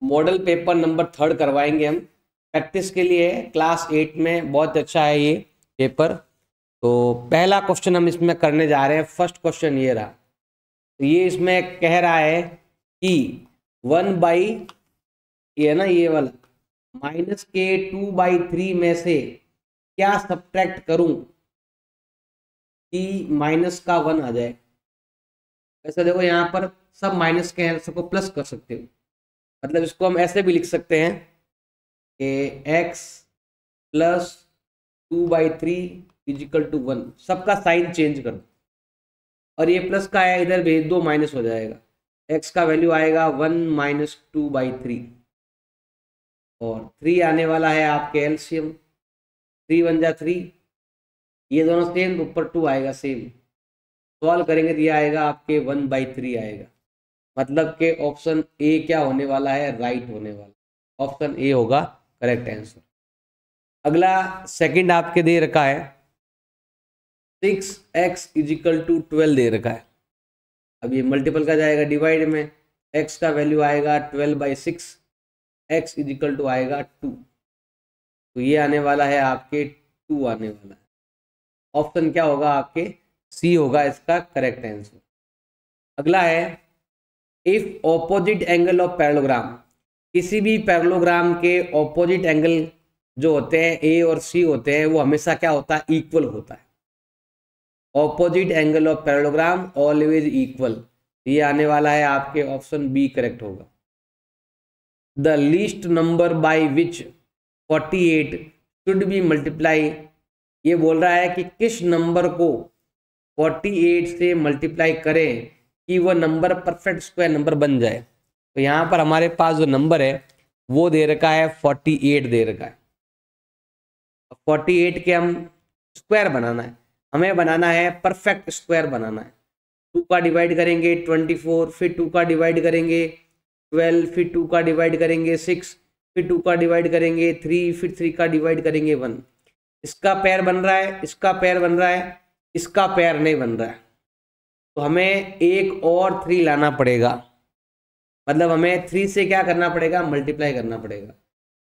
Model paper number 3 करवाएंगे हम, practice के लिए है, क्लास 8 में बहुत अच्छा है ये पेपर। तो पहला क्वेश्चन हम इसमें करने जा रहे हैं। फर्स्ट क्वेश्चन ये रहा। तो ये इसमें कह रहा है कि 1/, ये है ना ये वाला, -k2/3 में से क्या सब्ट्रैक्ट करूं कि -1 आ जाए। ऐसा देखो यहाँ पर सब माइनस के हैं, सबको प्लस कर सकते हो। मतलब इसको हम ऐसे भी लिख सकते हैं कि x + 2/3 = 1। सबका साइन चेंज करो और ये प्लस का है इधर भेज दो, माइनस हो जाएगा। x का वैल्यू आएगा 1 - 2/3 और 3 आने वाला है आपके एलसीएम। 3 × 1 = 3, ये दोनों सेम, ऊपर 2 आएगा सेम। सॉल्व करेंगे तो ये आएगा आपके 1/3 आएगा। मतलब कि ऑप्शन ए क्या होने वाला है, राइट होने वाला। ऑप्शन ए होगा करेक्ट आंसर। अगला सेकंड आपके दे रखा है 6x = 12 दे रखा है। अब ये मल्टीपल का जाएगा डिवाइड में, x का वैल्यू आएगा 12/6, x = आएगा 2। तो ये आने वाला है आपके 2 आने वाला है। ऑप्शन क्या होगा आपके, सी होगा इसका करेक्ट आंसर। अगला है if opposite angle of parallelogram, किसी भी पैरेललोग्राम के ऑपोजिट एंगल जो होते हैं ए और सी होते हैं वो हमेशा क्या होता है, इक्वल होता है। Opposite angle of parallelogram always equal, ये आने वाला है आपके ऑप्शन बी करेक्ट होगा। The least number by which 48 should be multiply, ये बोल रहा है कि किस नंबर को 48 से मल्टीप्लाई करें कि वह नंबर परफेक्ट स्क्वायर नंबर बन जाए। तो यहाँ पर हमारे पास जो नंबर है वो दे रखा है 48 दे रखा है। 48 के हम स्क्वायर बनाना है, हमें बनाना है परफेक्ट स्क्वायर बनाना है। 2 का डिवाइड करेंगे 24, फिर 2 का डिवाइड करेंगे 12, फिर 2 का डिवाइड करेंगे 6, फिर 2 का डिवाइड करेंगे 3, फिर 3 का डिवाइड करेंगे 1। इसका पैर बन रहा है, इसका पैर बन रहा है, इसका पैर नहीं बन रहा है। तो हमें एक और 3 लाना पड़ेगा, मतलब हमें 3 से क्या करना पड़ेगा, मल्टीप्लाई करना पड़ेगा।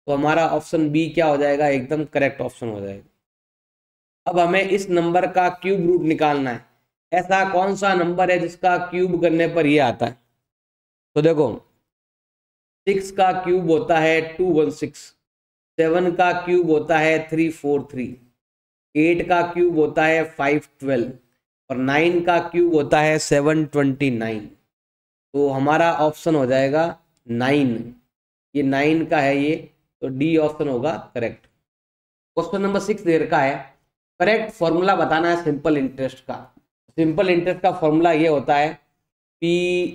तो हमारा ऑप्शन बी क्या हो जाएगा, एकदम करेक्ट ऑप्शन हो जाएगा। अब हमें इस नंबर का क्यूब रूट निकालना है। ऐसा कौन सा नंबर है जिसका क्यूब करने पर ये आता है। तो देखो 6 का क्यूब होता है 216, 7 का क्यूब होता है 343, 8 का क्यूब होता है 512 और 9 का क्यूब होता है 729। तो हमारा ऑप्शन हो जाएगा 9, ये 9 का है ये, तो डी ऑप्शन होगा करेक्ट। क्वेश्चन नंबर 6 दे रखा है करेक्ट फॉर्मूला बताना है सिंपल इंटरेस्ट का। सिंपल इंटरेस्ट का फॉर्मूला ये होता है P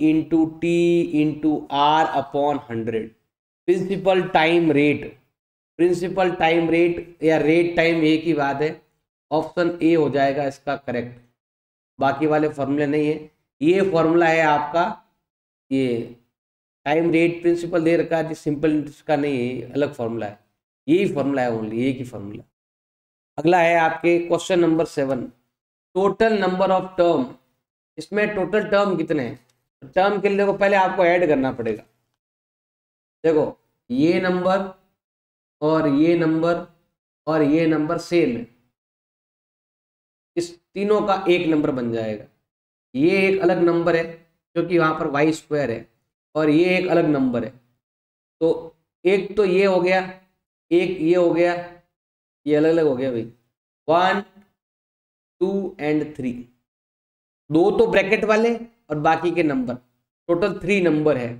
× T × R/100। Principal time rate, principal time rate या रेट टाइम एक ही बात है। ऑप्शन ए हो जाएगा इसका करेक्ट, बाकी वाले फॉर्मूले नहीं है। ये फॉर्मूला है आपका, ये टाइम रेट प्रिंसिपल दे रखा है, सिंपल इंटरेस्ट का नहीं है, अलग फॉर्मूला है। यही फॉर्मूला है, ओनली एक ही फॉर्मूला। अगला है आपके question number 7, total number of term. इसमें टोटल टर्म कितने हैं। टर्म के लिए देखो पहले आपको ऐड करना पड़ेगा। देखो ये नंबर और ये नंबर और ये नंबर सेम है, इस तीनों का एक नंबर बन जाएगा। ये एक अलग नंबर है क्योंकि वहां पर y² है और ये एक अलग नंबर है। तो एक तो ये हो गया, एक ये हो गया, ये अलग अलग हो गया भाई। 1, 2 और 3, 2 तो ब्रैकेट वाले और बाकी के नंबर, टोटल 3 नंबर है।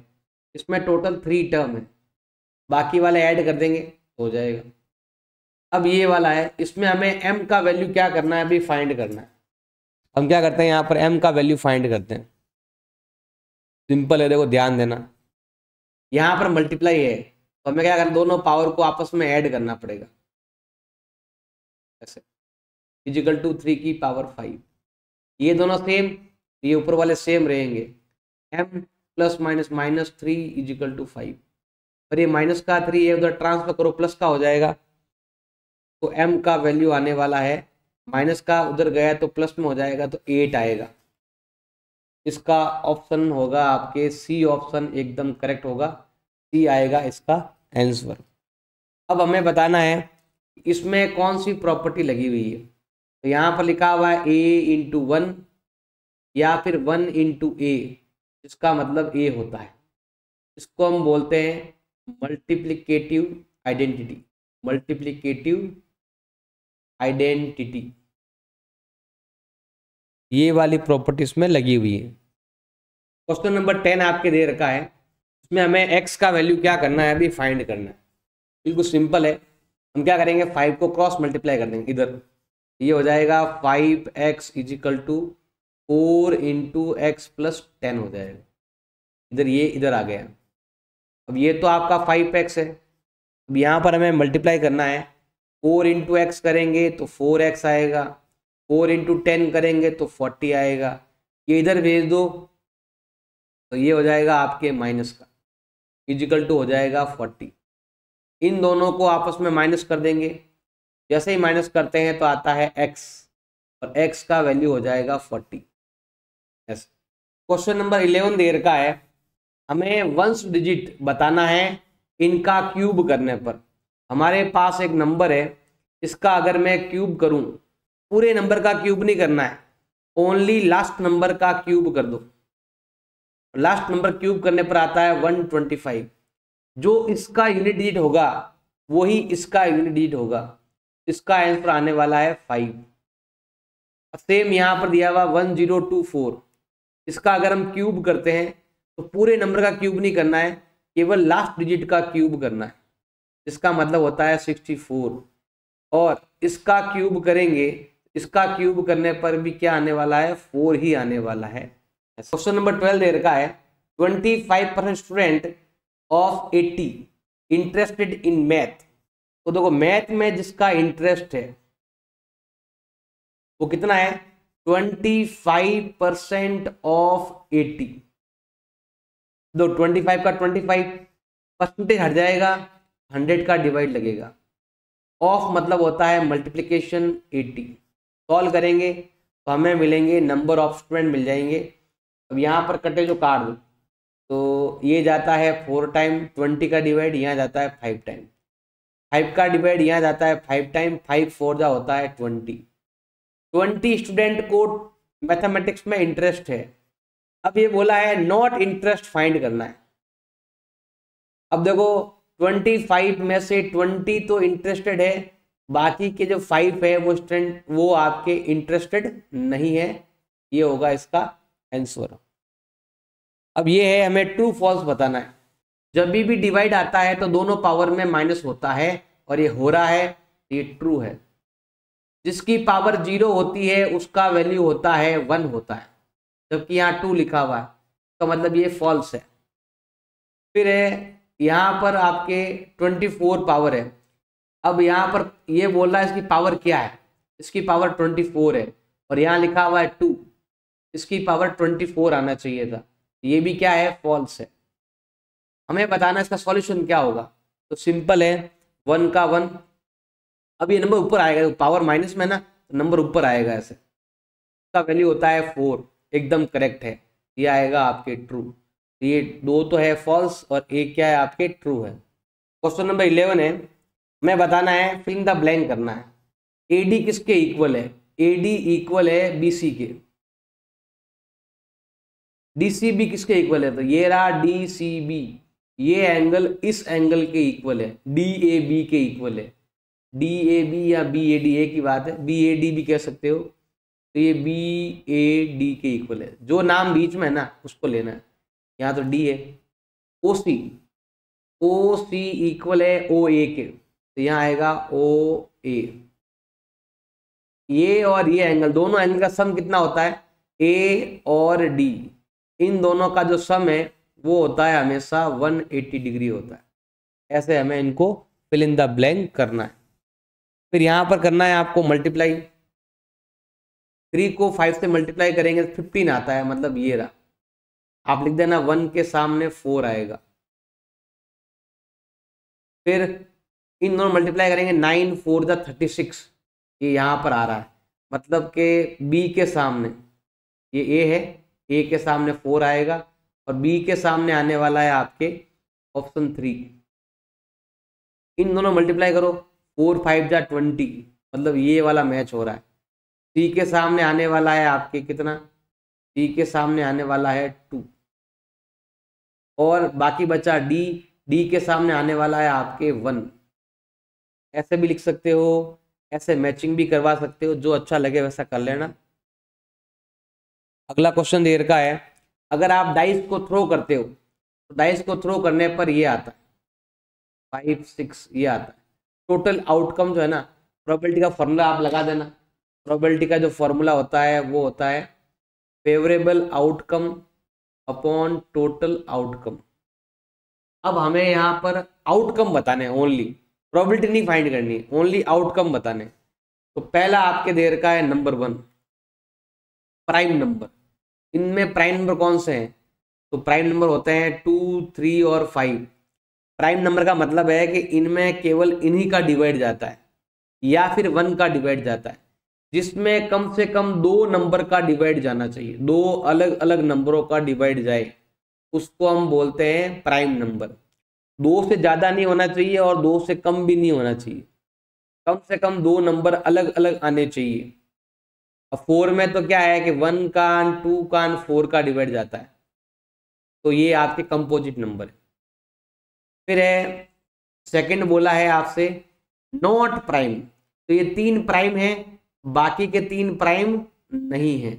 इसमें टोटल 3 टर्म है, बाकी वाले ऐड कर देंगे हो जाएगा। अब ये वाला है, इसमें हमें m का वैल्यू क्या करना है, अभी फाइंड करना है। हम क्या करते हैं यहाँ पर m का वैल्यू फाइंड करते हैं। सिंपल है, देखो ध्यान देना, यहाँ पर मल्टीप्लाई है तो हमें क्या करना, दोनों पावर को आपस में ऐड करना पड़ेगा ऐसे, = 3 की पावर 5। ये दोनों सेम, ये ऊपर वाले सेम रहेंगे। m ± -3 = 5 और ये माइनस का 3 है, उधर ट्रांसफर करो प्लस का हो जाएगा। तो m का वैल्यू आने वाला है, माइनस का उधर गया तो प्लस में हो जाएगा, तो 8 आएगा। इसका ऑप्शन होगा आपके सी ऑप्शन एकदम करेक्ट होगा। सी आएगा इसका आंसर। अब हमें बताना है इसमें कौन सी प्रॉपर्टी लगी हुई है। तो यहाँ पर लिखा हुआ है ए इंटू वन या फिर वन इंटू ए, इसका मतलब ए होता है। इसको हम बोलते हैं मल्टीप्लिकेटिव आइडेंटिटी। मल्टीप्लिकेटिव आइडेंटिटी ये वाली प्रॉपर्टी इसमें लगी हुई है। क्वेश्चन नंबर 10 आपके दे रखा है, इसमें हमें x का वैल्यू क्या करना है, अभी फाइंड करना है। बिल्कुल सिंपल है, हम क्या करेंगे 5 को क्रॉस मल्टीप्लाई कर देंगे इधर, ये हो जाएगा 5x equal to 4 into X plus 10 हो जाएगा। इधर ये इधर आ गया। अब ये तो आपका 5x है, अब यहाँ पर हमें मल्टीप्लाई करना है। 4 इंटू एक्स करेंगे तो 4x आएगा, 4 इंटू 10 करेंगे तो 40 आएगा। ये इधर भेज दो तो ये हो जाएगा आपके माइनस का, इजिकल टू हो जाएगा 40। इन दोनों को आपस में माइनस कर देंगे, जैसे ही माइनस करते हैं तो आता है x, और x का वैल्यू हो जाएगा 40। क्वेश्चन नंबर 11 दे रखा है, हमें वंश डिजिट बताना है इनका क्यूब करने पर। हमारे पास एक नंबर है, इसका अगर मैं क्यूब करूं, पूरे नंबर का क्यूब नहीं करना है, ओनली लास्ट नंबर का क्यूब कर दो। लास्ट नंबर क्यूब करने पर आता है 125। जो इसका यूनिट डिजिट होगा वही इसका यूनिट डिजिट होगा, इसका आंसर आने वाला है 5। सेम यहाँ पर दिया हुआ 1024, इसका अगर हम क्यूब करते हैं तो पूरे नंबर का क्यूब नहीं करना है, केवल लास्ट डिजिट का क्यूब करना है, इसका मतलब होता है 64। और इसका क्यूब करेंगे, इसका क्यूब करने पर भी क्या आने वाला है, 4 ही आने वाला है। क्वेश्चन नंबर 12 दे रखा है, 25% student of 80 interested in math. तो देखो मैथ में जिसका इंटरेस्ट है वो कितना है, 25% ऑफ 80। दो 25 का 25 परसेंटेज हट जाएगा, 100 का डिवाइड लगेगा। ऑफ मतलब होता है मल्टीप्लिकेशन 80। सॉल्व करेंगे तो हमें मिलेंगे नंबर ऑफ स्टूडेंट मिल जाएंगे। अब यहाँ पर कटे जो काट दो तो ये जाता है 4 टाइम, 20 का डिवाइड यहाँ जाता है 5 टाइम, 5 का डिवाइड यहाँ जाता है 5 टाइम, 5 4 जा होता है 20 स्टूडेंट को मैथमेटिक्स में इंटरेस्ट है। अब ये बोला है नॉट इंटरेस्ट फाइंड करना है। अब देखो 25 में से 20 तो इंटरेस्टेड है, बाकी के जो 5 है वो स्टूडेंट वो आपके इंटरेस्टेड नहीं है, ये होगा इसका आंसर। अब ये है हमें ट्रू फॉल्स बताना है। जब भी डिवाइड आता है तो दोनों पावर में माइनस होता है और ये हो रहा है, ये ट्रू है। जिसकी पावर 0 होती है उसका वैल्यू होता है 1 होता है, जबकि यहाँ 2 लिखा हुआ है, तो मतलब ये फॉल्स है। फिर है यहाँ पर आपके 24 पावर है। अब यहाँ पर ये बोल रहा है इसकी पावर क्या है, इसकी पावर 24 है और यहाँ लिखा हुआ है 2, इसकी पावर 24 आना चाहिए था, ये भी क्या है, फॉल्स है। हमें बताना इसका सॉल्यूशन क्या होगा। तो सिंपल है, 1 का 1, अब ये नंबर ऊपर आएगा, पावर माइनस में ना तो नंबर ऊपर आएगा, ऐसे इसका वैल्यू होता है 4, एकदम करेक्ट है, ये आएगा आपके ट्रू। ये 2 तो है फॉल्स और एक क्या है आपके ट्रू है। क्वेश्चन नंबर 11 है, मैं बताना है फिल इन द ब्लैंक करना है। AD किसके इक्वल है, AD इक्वल है BC के। DCB किसके इक्वल है, तो ये रहा DCB, ये एंगल इस एंगल के इक्वल है, DAB के इक्वल है। DAB या BAD एक ही बात है, BAD भी कह सकते हो, तो ये BAD के इक्वल है। जो नाम बीच में है ना उसको लेना है, यहाँ तो D है। OC इक्वल है OA के, तो यहाँ आएगा OA। ये और ये एंगल, दोनों एंगल का सम कितना होता है, A और D, इन दोनों का जो सम है वो होता है हमेशा 180 डिग्री होता है। ऐसे हमें इनको फिल इन द ब्लैंक करना है। फिर यहाँ पर करना है आपको मल्टीप्लाई, 3 को 5 से मल्टीप्लाई करेंगे तो 15 आता है, मतलब ये रहा। आप लिख देना 1 के सामने 4 आएगा। फिर इन दोनों मल्टीप्लाई करेंगे, 9 4 जा 36, ये यहाँ पर आ रहा है, मतलब कि B के सामने ये A है, A के सामने 4 आएगा और B के सामने आने वाला है आपके ऑप्शन 3। इन दोनों मल्टीप्लाई करो, 4 5 जा 20, मतलब ये वाला मैच हो रहा है। सी के सामने आने वाला है आपके कितना, सी के सामने आने वाला है 2, और बाकी बचा डी, डी के सामने आने वाला है आपके 1। ऐसे भी लिख सकते हो, ऐसे मैचिंग भी करवा सकते हो, जो अच्छा लगे वैसा कर लेना। अगला क्वेश्चन देर का है, अगर आप डाइस को थ्रो करते हो तो डाइस को थ्रो करने पर ये आता है 5 6, ये आता है। टोटल आउटकम जो है ना, प्रोबेबिलिटी का फॉर्मूला आप लगा देना। प्रोबेबिलिटी का जो फॉर्मूला होता है वो होता है favourable outcome upon total outcome. अब हमें यहाँ पर आउटकम बताने हैं ओनली, प्रोबेबिलिटी नहीं फाइंड करनी, ओनली आउटकम बताने। तो पहला आपके दे रखा है नंबर 1, प्राइम नंबर। इनमें प्राइम नंबर कौन से हैं, तो प्राइम नंबर होते हैं 2 3 और 5। प्राइम नंबर का मतलब है कि इनमें केवल इन्हीं का डिवाइड जाता है या फिर 1 का डिवाइड जाता है, जिसमें कम से कम 2 नंबर का डिवाइड जाना चाहिए, 2 अलग अलग नंबरों का डिवाइड जाए, उसको हम बोलते हैं प्राइम नंबर। 2 से ज्यादा नहीं होना चाहिए और 2 से कम भी नहीं होना चाहिए, कम से कम 2 नंबर अलग अलग आने चाहिए। अब 4 में तो क्या है कि 1 का 2 का 4 का डिवाइड जाता है, तो ये आपके कंपोजिट नंबर है। फिर है सेकंड बोला है आपसे नॉट प्राइम, तो ये 3 प्राइम है, बाकी के 3 प्राइम नहीं है।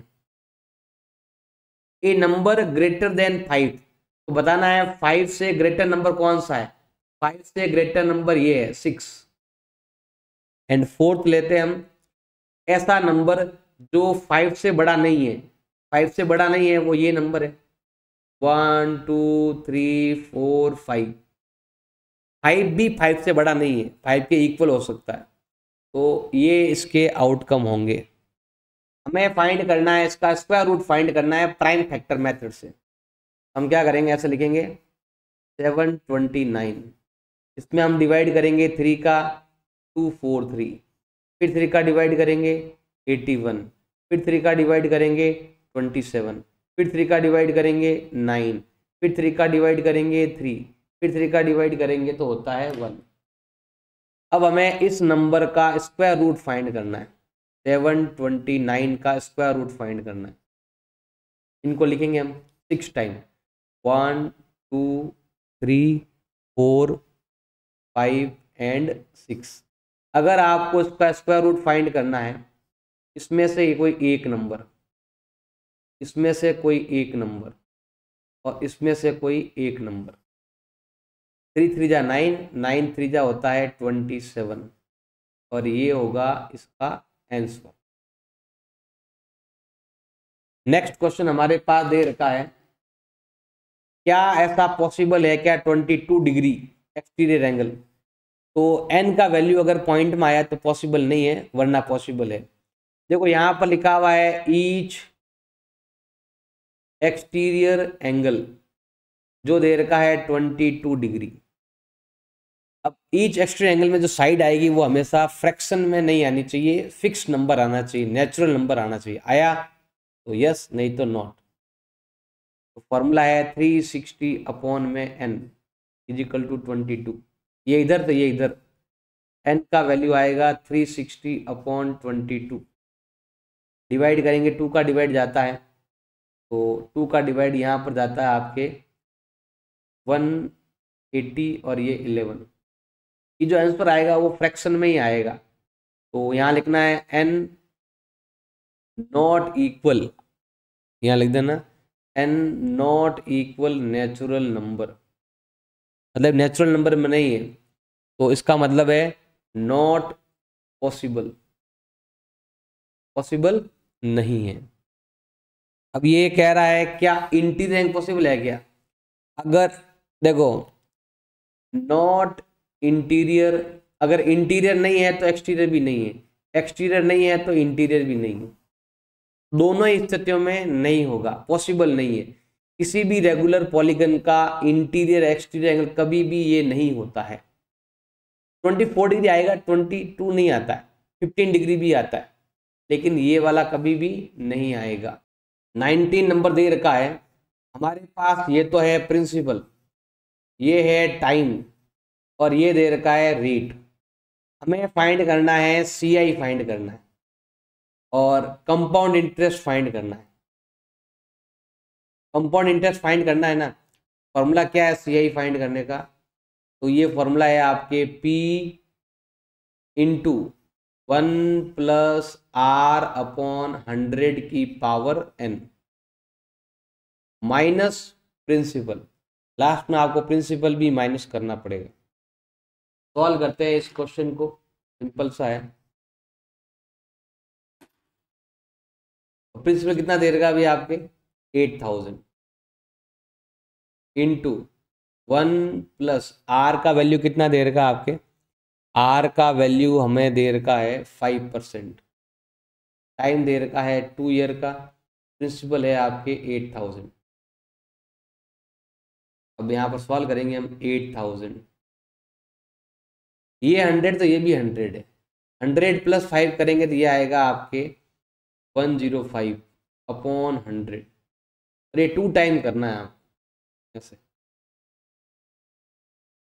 ए नंबर ग्रेटर देन 5, तो बताना है 5 से ग्रेटर नंबर कौन सा है, 5 से ग्रेटर नंबर ये है 6। एंड फोर्थ लेते हैं हम, ऐसा नंबर जो 5 से बड़ा नहीं है, 5 से बड़ा नहीं है वो ये नंबर है 1 2 3 4 5। 5 भी 5 से बड़ा नहीं है, 5 के इक्वल हो सकता है, तो ये इसके आउटकम होंगे। हमें फाइंड करना है इसका स्क्वायर रूट, फाइंड करना है प्राइम फैक्टर मेथड से। हम क्या करेंगे, ऐसे लिखेंगे 729, इसमें हम डिवाइड करेंगे 3 का 243, फिर 3 का डिवाइड करेंगे 81, फिर 3 का डिवाइड करेंगे 27, फिर 3 का डिवाइड करेंगे 9, फिर 3 का डिवाइड करेंगे 3, फिर 3 का डिवाइड करेंगे तो होता है 1। अब हमें इस नंबर का स्क्वायर रूट फाइंड करना है, 729 का स्क्वायर रूट फाइंड करना है। इनको लिखेंगे हम 6 टाइम, 1 2 3 4 5 एंड 6। अगर आपको इसका स्क्वायर रूट फाइंड करना है, इसमें से कोई एक नंबर, इसमें से कोई एक नंबर, और इसमें से कोई एक नंबर, 3 3 जा 9, 9 3 जा होता है 27, और ये होगा इसका आंसर। नेक्स्ट क्वेश्चन हमारे पास दे रखा है, क्या ऐसा पॉसिबल है क्या 22 डिग्री एक्सटीरियर एंगल, तो n का वैल्यू अगर पॉइंट में आया तो पॉसिबल नहीं है, वरना पॉसिबल है। देखो यहाँ पर लिखा हुआ है ईच एक्सटीरियर एंगल, जो दे रखा है 22 डिग्री। अब ईच एक्सटीरियर एंगल में जो साइड आएगी वो हमेशा फ्रैक्शन में नहीं आनी चाहिए, फिक्स नंबर आना चाहिए, नेचुरल नंबर आना चाहिए। आया तो यस, नहीं तो नॉट। तो फॉर्मूला है 360 अपॉन में n इजिकल टू 22, ये इधर तो ये इधर, n का वैल्यू आएगा 360 अपॉन 22, डिवाइड करेंगे 2 का डिवाइड जाता है, तो 2 का डिवाइड यहाँ पर जाता है आपके 180 और ये 11। ये जो आंसर आएगा वो फ्रैक्शन में ही आएगा, तो यहाँ लिखना है n नॉट इक्वल, यहाँ लिख देना n not equal natural number, मतलब नेचुरल नंबर में नहीं है, तो इसका मतलब है नॉट पॉसिबल, पॉसिबल नहीं है। अब ये कह रहा है क्या इंटीरियर एंगल पॉसिबल है क्या, अगर देखो नॉट इंटीरियर, अगर इंटीरियर नहीं है तो एक्सटीरियर भी नहीं है, एक्सटीरियर नहीं है तो इंटीरियर भी नहीं है, दोनों ही स्थितियों में नहीं होगा, पॉसिबल नहीं है। किसी भी रेगुलर पॉलीगन का इंटीरियर एक्सटीरियर एंगल कभी भी ये नहीं होता है। 24 डिग्री आएगा, 22 नहीं आता है, 15 डिग्री भी आता है, लेकिन ये वाला कभी भी नहीं आएगा। 19 नंबर दे रखा है हमारे पास, ये तो है प्रिंसिपल, ये है टाइम और ये दे रखा है रेट। हमें फाइंड करना है CI फाइंड करना है और कंपाउंड इंटरेस्ट फाइंड करना है। कंपाउंड इंटरेस्ट फाइंड करना है ना, फॉर्मूला क्या है CI फाइंड करने का? तो ये फॉर्मूला है आपके P into 1+R/100 minus principal. Last में आपको प्रिंसिपल भी माइनस करना पड़ेगा। सॉल्व करते हैं इस क्वेश्चन को, सिंपल सा है। प्रिंसिपल कितना दे रखा अभी आपके 8000 इंटू 1+R का वैल्यू कितना दे रखा आपके, R का वैल्यू हमें दे रखा है 5%, टाइम दे रखा है 2 ईयर का, प्रिंसिपल है आपके 8000। अब यहाँ पर सॉल्व करेंगे हम 8000, ये 100 तो ये भी 100 है, 100 + 5 करेंगे तो ये आएगा आपके 105/100। और ये 2 टाइम करना है आप ऐसे।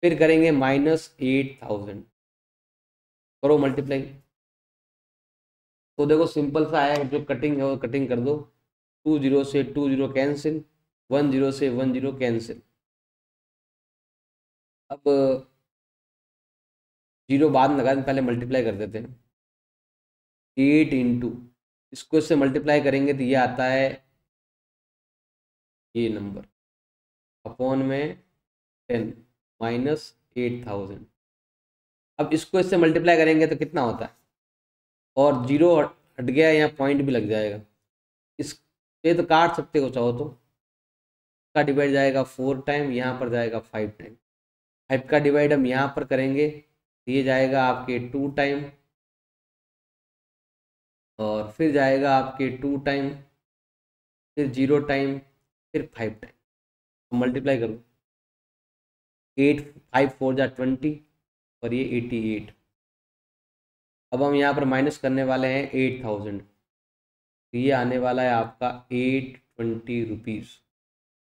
फिर करेंगे -8000, करो मल्टीप्लाई। तो देखो सिंपल सा है, जो कटिंग है वो कटिंग कर दो। 2 0 से 2 0 कैंसिल, 1 0 से 1 0 कैंसिल। अब 0 बाद में लगा दें, पहले मल्टीप्लाई कर देते हैं। 8 इंटू इसको इससे मल्टीप्लाई करेंगे तो ये आता है ये नंबर अपॉन में 10 -8000। अब इसको इससे मल्टीप्लाई करेंगे तो कितना होता है, और 0 हट गया, यहाँ पॉइंट भी लग जाएगा। इस ये तो काट सकते हो चाहो तो, का डिवाइड जाएगा 4 टाइम, यहाँ पर जाएगा 5 टाइम। 5 का डिवाइड हम यहाँ पर करेंगे तो ये जाएगा आपके 2 टाइम, और फिर जाएगा आपके 2 टाइम, फिर 0 टाइम, फिर 5 टाइम। मल्टीप्लाई करो, 8 5 4 जा 20 और ये 88। अब हम यहाँ पर माइनस करने वाले हैं 8000, तो ये आने वाला है आपका 820 रुपीज़,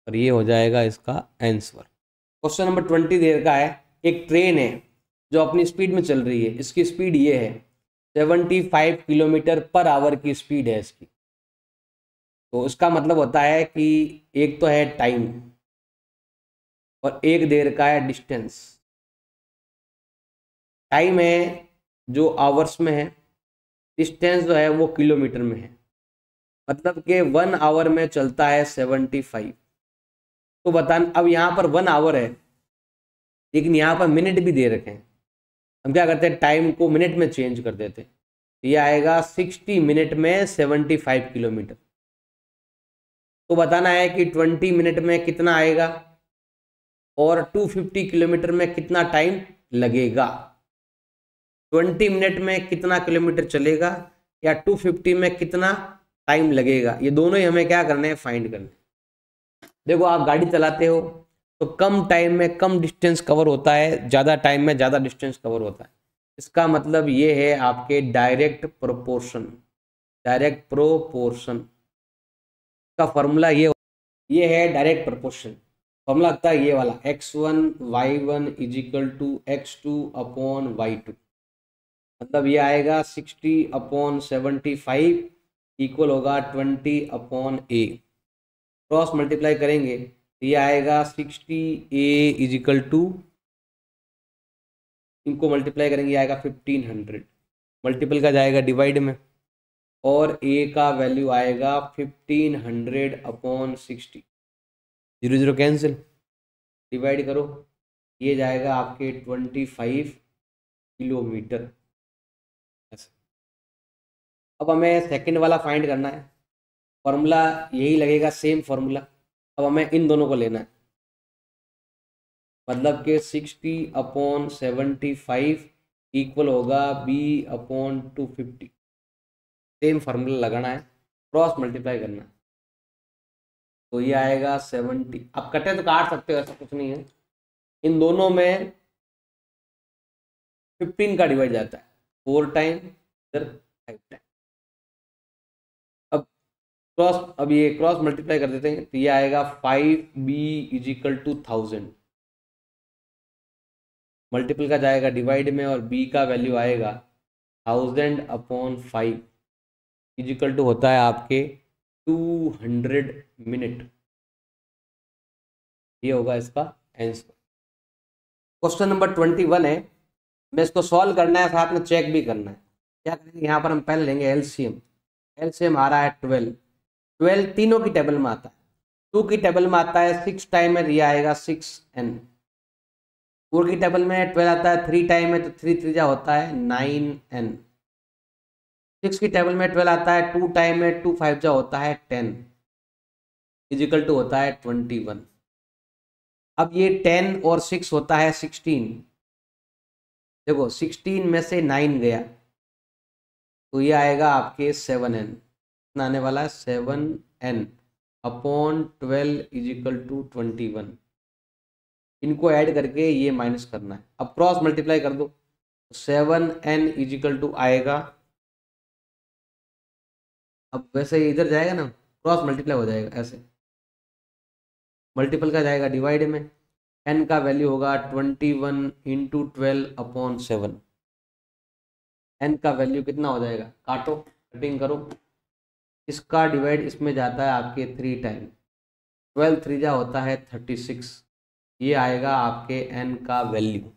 और ये हो जाएगा इसका आंसर। क्वेश्चन नंबर 20 देर का है। एक ट्रेन है जो अपनी स्पीड में चल रही है, इसकी स्पीड ये है 75 किलोमीटर/आवर की स्पीड है इसकी। तो इसका मतलब होता है कि एक तो है टाइम और एक देर का है डिस्टेंस। टाइम है जो आवर्स में है, डिस्टेंस जो है वो किलोमीटर में है। मतलब कि 1 आवर में चलता है 75। तो बता, अब यहाँ पर 1 आवर है लेकिन यहाँ पर मिनट भी दे रखे हैं। हम क्या करते हैं, टाइम को मिनट में चेंज कर देते हैं। ये आएगा 60 मिनट में 75 किलोमीटर। तो बताना है कि 20 मिनट में कितना आएगा और 250 किलोमीटर में कितना टाइम लगेगा। 20 मिनट में कितना किलोमीटर चलेगा या 250 में कितना टाइम लगेगा, ये दोनों ही हमें क्या करने हैं, फाइंड करने। देखो आप गाड़ी चलाते हो तो कम टाइम में कम डिस्टेंस कवर होता है, ज़्यादा टाइम में ज़्यादा डिस्टेंस कवर होता है। इसका मतलब ये है आपके डायरेक्ट प्रोपोर्शन। डायरेक्ट प्रोपोर्शन का फॉर्मूला ये है डायरेक्ट प्रोपोर्शन। फॉर्मूला लगता है ये वाला, x1 y1 = x2/y2। मतलब ये आएगा 60/75 इक्वल होगा 20/a। क्रॉस मल्टीप्लाई करेंगे तो ये आएगा 60a = इनको मल्टीप्लाई करेंगे आएगा 1500। मल्टीपल का जाएगा डिवाइड में, और a का वैल्यू आएगा 1500/60। 0 0 कैंसिल, डिवाइड करो, ये जाएगा आपके 25 किलोमीटर। अब हमें सेकंड वाला फाइंड करना है। फॉर्मूला यही लगेगा, सेम फॉर्मूला। अब हमें इन दोनों को लेना है, मतलब कि 60/75 इक्वल होगा b/250। सेम फार्मूला लगाना है, क्रॉस मल्टीप्लाई करना है। तो ये आएगा 70। अब कटे तो काट सकते हो, ऐसा कुछ नहीं है। इन दोनों में 15 का डिवाइड जाता है, 4 टाइम इधर 5 टाइम। अब ये क्रॉस मल्टीप्लाई कर देते हैं तो ये आएगा 5b = 1000। मल्टीपल का जाएगा डिवाइड में और b का वैल्यू आएगा 1000/5 इजिकल टू होता है आपके 200 मिनट। ये होगा इसका आंसर। क्वेश्चन नंबर 21 है, मैं इसको सॉल्व करना है, साथ में चेक भी करना है। क्या करेंगे, यहाँ पर हम पहले लेंगे एलसीएम। एलसीएम आ रहा है 12। 12 तीनों की टेबल में आता है, 2 की टेबल में आता है 6 टाइम में, ये आएगा 6n। 4 की टेबल में 12 आता है 3 टाइम में, तो 3 3 होता है 9n। 6 की टेबल में 12 आता है 2 टाइम में, 2 5 होता है 10 इजिकल टू होता है 21। अब ये 10 और 6 होता है 16। देखो 16 में से 9 गया तो ये आएगा आपके 7n, आने वाला है 7n/12 इजिकल टू 21। इनको ऐड करके ये माइनस करना है। अब क्रॉस मल्टीप्लाई कर दो, 7n इजिकल टू आएगा, अब वैसे इधर जाएगा ना, क्रॉस मल्टीप्लाई हो जाएगा, ऐसे मल्टीपल का जाएगा डिवाइड में, n का वैल्यू होगा 21 इंटू 12/7। n का वैल्यू कितना हो जाएगा, काटो, कटिंग करो, इसका डिवाइड इसमें जाता है आपके 3 टाइम, 12 3 होता है 36। ये आएगा आपके n का वैल्यू।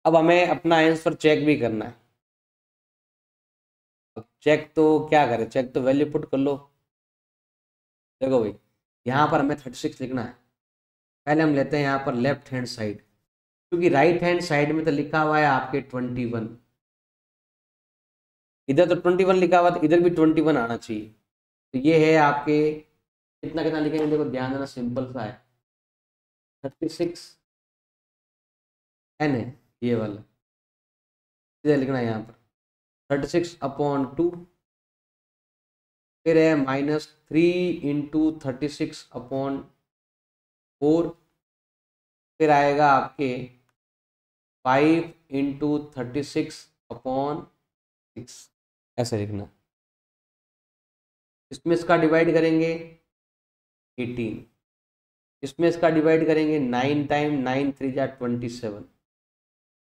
अब हमें अपना आंसर चेक भी करना है। अब चेक तो क्या करें, चेक तो वैल्यू पुट कर लो। देखो भाई, यहाँ पर हमें 36 लिखना है। पहले हम लेते हैं यहाँ पर लेफ्ट हैंड साइड, क्योंकि राइट हैंड साइड में तो लिखा हुआ है आपके 21, इधर तो 21 लिखा हुआ, तो इधर भी 21 आना चाहिए। तो ये है आपके कितना कितना लिखेंगे, देखो ध्यान देना, सिंपल सा है, 36 n है ये वाला, इधर लिखना है यहाँ पर 36/2, फिर है -3 इंटू 36/4, फिर आएगा आपके 5 इंटू 36/6, ऐसे लिखना। इसमें इसका डिवाइड करेंगे 18, इसमें इसका डिवाइड करेंगे 9 टाइम, 9 3 27,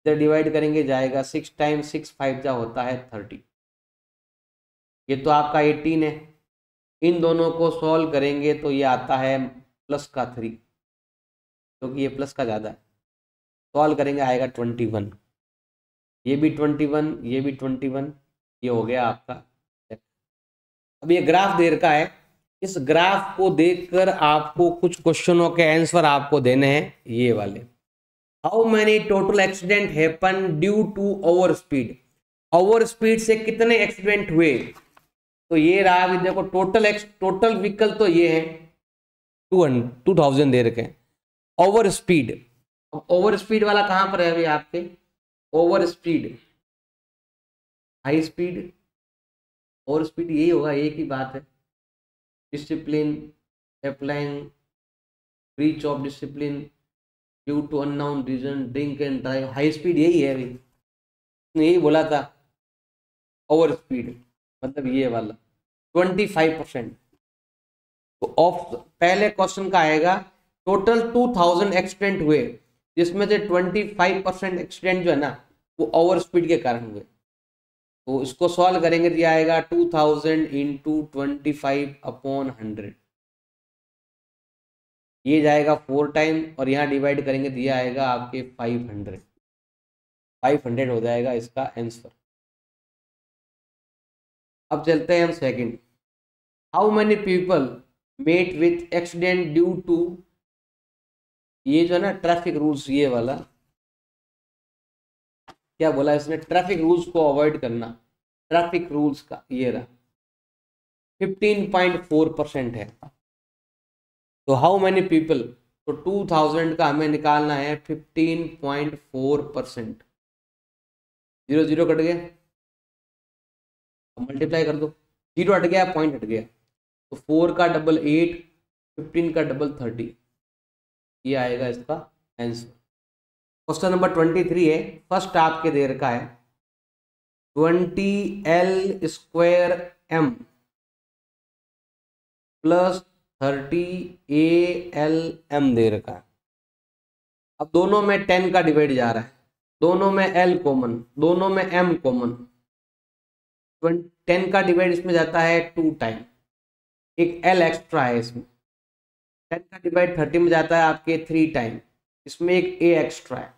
इधर डिवाइड करेंगे जाएगा 6 टाइम, 6 5 होता है 30। ये तो आपका 18 है, इन दोनों को सॉल्व करेंगे तो ये आता है प्लस का 3, क्योंकि ये प्लस का ज़्यादा है। सॉल्व करेंगे आएगा 21, ये भी 21, ये भी 21, ये हो गया आपका। अब ये ग्राफ दे रखा है, इस ग्राफ को देखकर आपको कुछ क्वेश्चनों के आंसर आपको देने हैं, ये वाले। How many total accident happen due to over speed, over speed से कितने एक्सीडेंट हुए। तो ये रहा, अभी देखो टोटल व्हीकल तो ये है 2000 दे रखे हैं। ओवर स्पीड, अब ओवर स्पीड वाला कहां पर है अभी आपके, over speed, high speed, over speed यही होगा, एक ही बात है। Discipline, applying, breach of discipline due to unknown reason, drink and drive, high speed यही है अभी, यही बोला था। ओवर स्पीड मतलब ये वाला 25%। तो ऑफ पहले क्वेश्चन का आएगा टोटल 2000 एक्सीडेंट हुए, जिसमें से 25% एक्सीडेंट जो है ना वो ओवर स्पीड के कारण हुए। तो इसको सॉल्व करेंगे तो ये आएगा 2000 इंटू 25/100, ये जाएगा 4 टाइम, और यहाँ डिवाइड करेंगे तो ये आएगा आपके 500 हो जाएगा इसका आंसर। अब चलते हैं हम second. How many people met with accident due to, ये जो है ना ट्रैफिक रूल्स, ये वाला क्या बोला इसने, ट्रैफिक रूल्स को अवॉइड करना, ट्रैफिक रूल्स का ये रहा 15.4% है। तो हाउ मेनी पीपल, तो 2000 का हमें निकालना है 15.4%, 0 0 कट गया, मल्टीप्लाई कर दो, 0 हट गया, पॉइंट हट गया, तो 4 का डबल 8, 15 का डबल 30, ये आएगा इसका आंसर। क्वेश्चन नंबर 23 है, फर्स्ट आपके दे रखा है 20L² प्लस 30ALM दे रखा है। अब दोनों में 10 का डिवाइड जा रहा है, दोनों में l कॉमन, दोनों में m कॉमन। 10 का डिवाइड इसमें जाता है 2 टाइम, एक l एक्स्ट्रा है इसमें। 10 का डिवाइड 30 में जाता है आपके 3 टाइम, इसमें एक a एक्स्ट्रा है।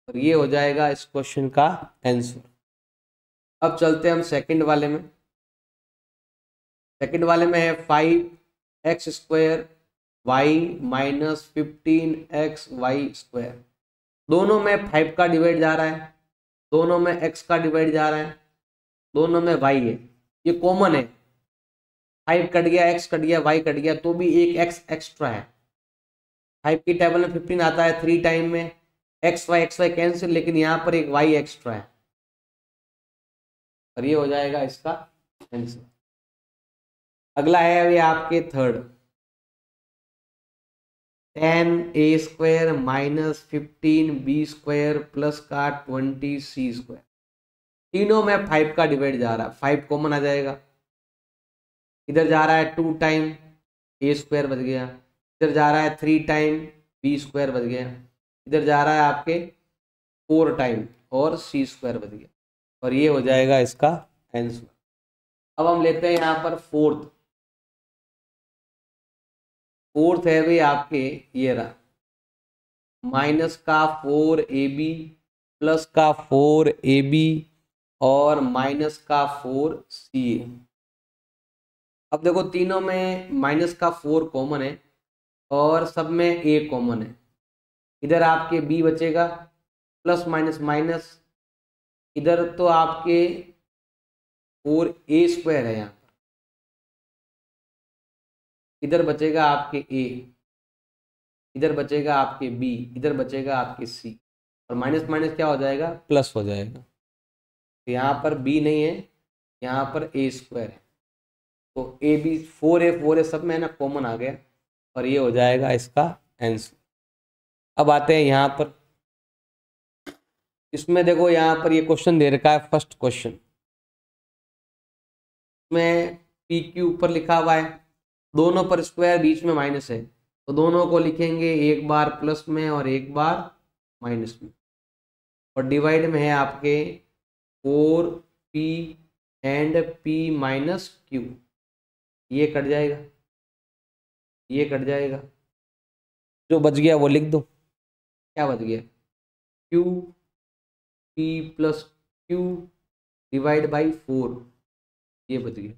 और ये हो जाएगा इस क्वेश्चन का आंसर। अब चलते हैं हम सेकंड वाले में। सेकंड वाले में है 5x square Y minus 15xy²। दोनों में 5 का डिवाइड जा रहा है, दोनों में x का डिवाइड जा रहा है, दोनों में y है, ये कॉमन है। 5 कट गया, x कट गया, y कट गया, तो भी एक x एक्स्ट्रा है। 5 की टेबल में 15 आता है 3 टाइम में, x y कैंसिल, लेकिन यहाँ पर एक y एक्स्ट्रा है। और ये हो जाएगा इसका आंसर। अगला है अभी आपके third, 10a² minus 15b² plus का 20c²। तीनों में 5 का डिवाइड जा रहा है, 5 कॉमन आ जाएगा। इधर जा रहा है 2 टाइम, a² बच गया। इधर जा रहा है 3 टाइम, b² बच गया। इधर जा रहा है आपके 4 टाइम और c² बच गया। और ये हो जाएगा इसका आंसर। अब हम लेते हैं यहाँ पर फोर्थ है भाई आपके, ये रहा माइनस का 4ab प्लस का 4ab और माइनस का 4ca। अब देखो तीनों में माइनस का 4 कॉमन है और सब में a कॉमन है। इधर आपके b बचेगा, प्लस माइनस माइनस, इधर तो आपके 4a² है यहाँ, इधर बचेगा आपके a, इधर बचेगा आपके b, इधर बचेगा आपके c, और माइनस माइनस क्या हो जाएगा, प्लस हो जाएगा। तो यहाँ पर b नहीं है, यहाँ पर a² है, तो a b 4a सब में है ना, कॉमन आ गया। और ये हो जाएगा इसका आंसर। अब आते हैं यहाँ पर, इसमें देखो यहाँ पर ये क्वेश्चन दे रखा है, फर्स्ट क्वेश्चन में पी क्यू ऊपर लिखा हुआ है, दोनों पर स्क्वायर, बीच में माइनस है, तो दोनों को लिखेंगे एक बार प्लस में और एक बार माइनस में। और डिवाइड में है आपके 4p and p minus Q, ये कट जाएगा, ये कट जाएगा, जो बच गया वो लिख दो। क्या बच गया, q p plus Q divide by 4, ये बच गया।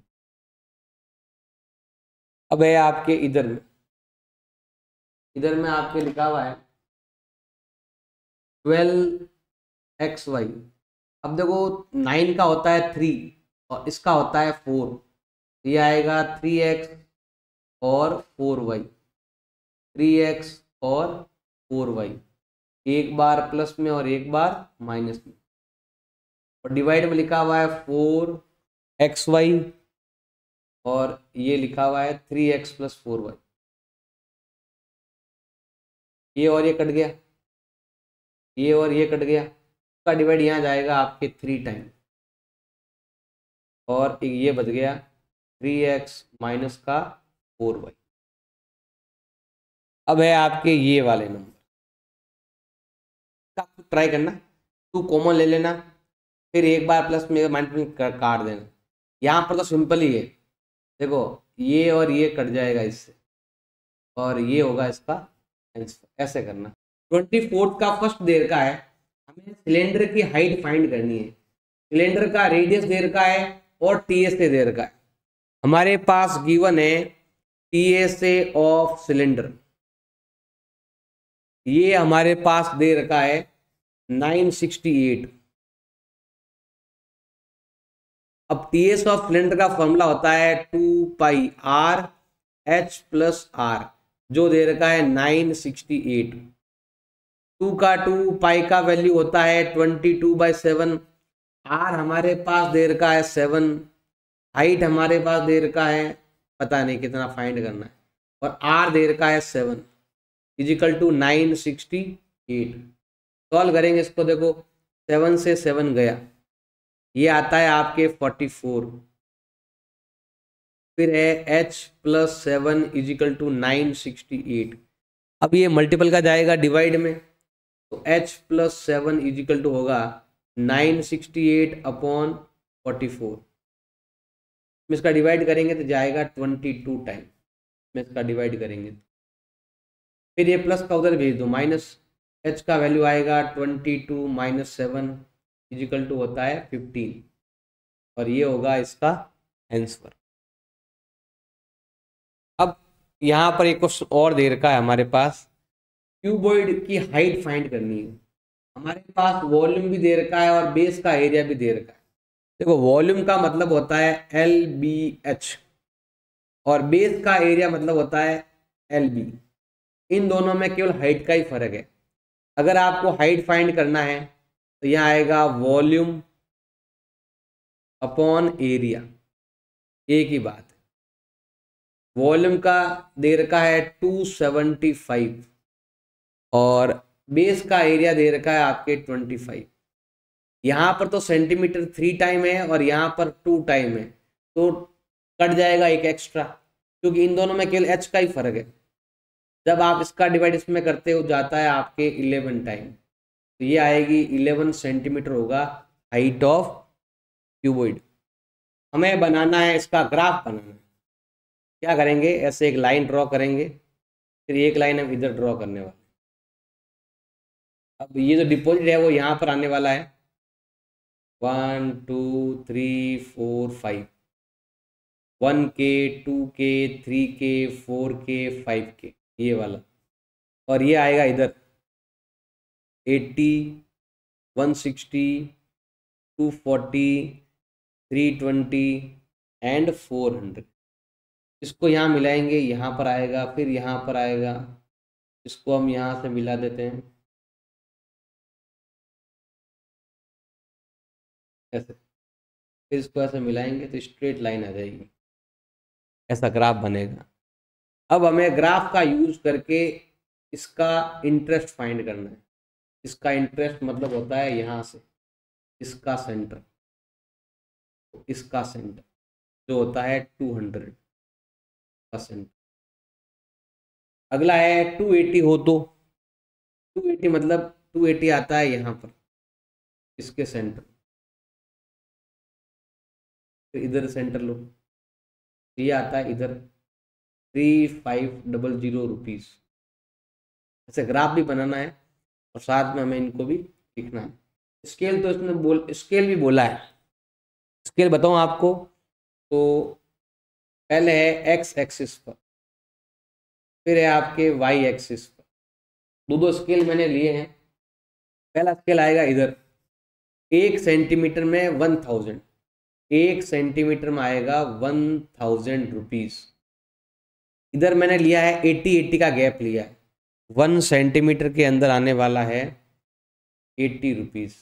अब है आपके इधर में आपके लिखा हुआ है 12xy। अब देखो 9 का होता है 3 और इसका होता है 4, ये आएगा 3x और 4y, 3x और 4y, एक बार प्लस में और एक बार माइनस में। और डिवाइड में लिखा हुआ है 4xy और ये लिखा हुआ है 3x प्लस 4y, ये और ये कट गया, ये और ये कट गया, का डिवाइड यहाँ जाएगा आपके 3 टाइम, और ये बच गया 3x माइनस का 4y। अब है आपके ये वाले नंबर, आपको ट्राई करना, 2 कॉमन ले लेना, फिर एक बार प्लस में माइनस काट देना। यहाँ पर तो सिंपल ही है, देखो ये और ये कट जाएगा इससे, और ये होगा इसका आंसर। ऐसे करना। 24 का फर्स्ट दे रखा है, हमें सिलेंडर की हाइट फाइंड करनी है। सिलेंडर का रेडियस दे रखा है और टीएसए दे रखा है। हमारे पास गिवन है टीएसए ऑफ सिलेंडर, ये हमारे पास दे रखा है 968। अब टीएस ऑफ सिलेंडर का फॉर्मूला होता है 2πr h प्लस आर, जो दे रखा है 968। 2 का 2, पाई का वैल्यू होता है 22/7, आर हमारे पास दे रखा है 7, हाइट हमारे पास दे रखा है पता नहीं कितना फाइंड करना है, और आर दे रखा है 7 इजिकल टू 968। सॉल्व करेंगे इसको, देखो 7 से 7 गया, ये आता है आपके 44, फिर है h प्लस 7 इजिकल टू 968। अब ये मल्टीपल का जाएगा डिवाइड में, तो h प्लस 7 इजिकल टू होगा 968/44। इसका डिवाइड करेंगे तो जाएगा 22 टाइम में इसका डिवाइड करेंगे। फिर ये प्लस का उधर भेज दो, माइनस h का वैल्यू आएगा 22 माइनस 7 इजिकल टू होता है 15, और ये होगा इसका आंसर। अब यहाँ पर एक क्वेश्चन और दे रखा है हमारे पास, क्यूबॉइड की हाइट फाइंड करनी है। हमारे पास वॉल्यूम भी दे रखा है और बेस का एरिया भी दे रखा है। देखो वॉल्यूम का मतलब होता है LBH और बेस का एरिया मतलब होता है LB। इन दोनों में केवल हाइट का ही फर्क है। अगर आपको हाइट फाइंड करना है तो यह आएगा वॉल्यूम अपॉन एरिया, एक ही बात है। वॉल्यूम का दे रखा है 275 और बेस का एरिया दे रखा है आपके 25। यहाँ पर तो सेंटीमीटर 3 टाइम है और यहाँ पर 2 टाइम है, तो कट जाएगा एक एक्स्ट्रा, क्योंकि इन दोनों में केवल h का ही फर्क है। जब आप इसका डिवाइड इसमें करते हो जाता है आपके 11 टाइम, तो ये आएगी 11 सेंटीमीटर होगा हाइट ऑफ क्यूबॉइड। हमें बनाना है, इसका ग्राफ बनाना है। क्या करेंगे, ऐसे एक लाइन ड्रॉ करेंगे, फिर एक लाइन हम इधर ड्रॉ करने वाले। अब ये जो डिपॉजिट है वो यहाँ पर आने वाला है 1 2 3 4 5, 1K 2K 3K 4K 5K, ये वाला। और ये आएगा इधर 80 160 240 320 एंड 400। इसको यहाँ मिलाएंगे, यहाँ पर आएगा, फिर यहाँ पर आएगा, इसको हम यहाँ से मिला देते हैं ऐसे, फिर इसको ऐसे मिलाएंगे तो स्ट्रेट लाइन आ जाएगी, ऐसा ग्राफ बनेगा। अब हमें ग्राफ का यूज करके इसका इंटरेस्ट फाइंड करना है। इसका इंटरेस्ट मतलब होता है यहाँ से इसका सेंटर, इसका सेंटर जो होता है 200 का सेंटर। अगला है 280 हो तो 280 मतलब 280 आता है यहाँ पर इसके सेंटर, तो इधर सेंटर लो, ये आता है इधर 3500 रुपीज़। ऐसे ग्राफ भी बनाना है और साथ में हमें इनको भी लिखना है। स्केल तो इसमें स्केल भी बोला है, स्केल बताऊं आपको तो पहले है x एक्सिस पर, फिर है आपके y एक्सिस पर। दो स्केल मैंने लिए हैं। पहला स्केल आएगा इधर 1 सेंटीमीटर में 1000, 1 सेंटीमीटर में आएगा 1000 रुपीज़। इधर मैंने लिया है 80 का गैप लिया है, 1 सेंटीमीटर के अंदर आने वाला है 80 रुपीज़।